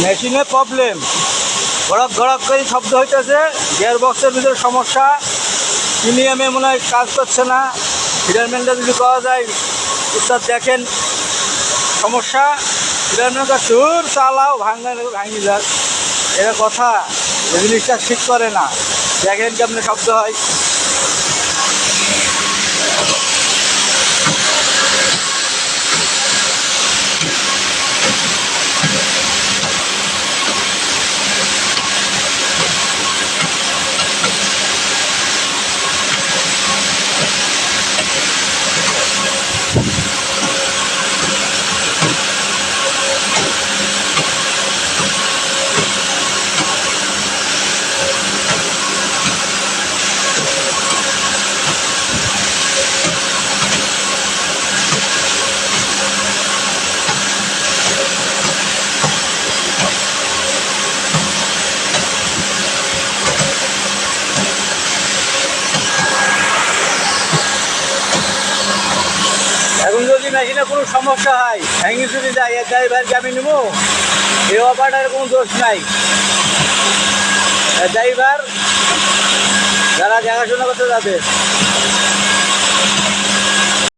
মেশিনে প্রবলেম, গড়ক গড়ক করে শব্দ হইতেছে, গিয়ার বক্সের ভিতরে সমস্যা, প্রিমিয়ামে মনে হয় কাজ করছে না। ফিডারম্যানটা যদি পাওয়া যায়, উস্তাদ দেখেন সমস্যা, ফিডারম্যানটা চুর চালাও ভাঙি যাক, এটা কথা। এই জিনিসটা ঠিক করে না, দেখেন কেমন শব্দ হয়। এখন যদি মেশিনে কোনো সমস্যা হয়, ভেঙে যদি যায়, এর ড্রাইভারকে আমি নেবো? এই অপারেটারের কোনো দোষ নাই। ড্রাইভার যারা দেখাশোনা করতে যাবে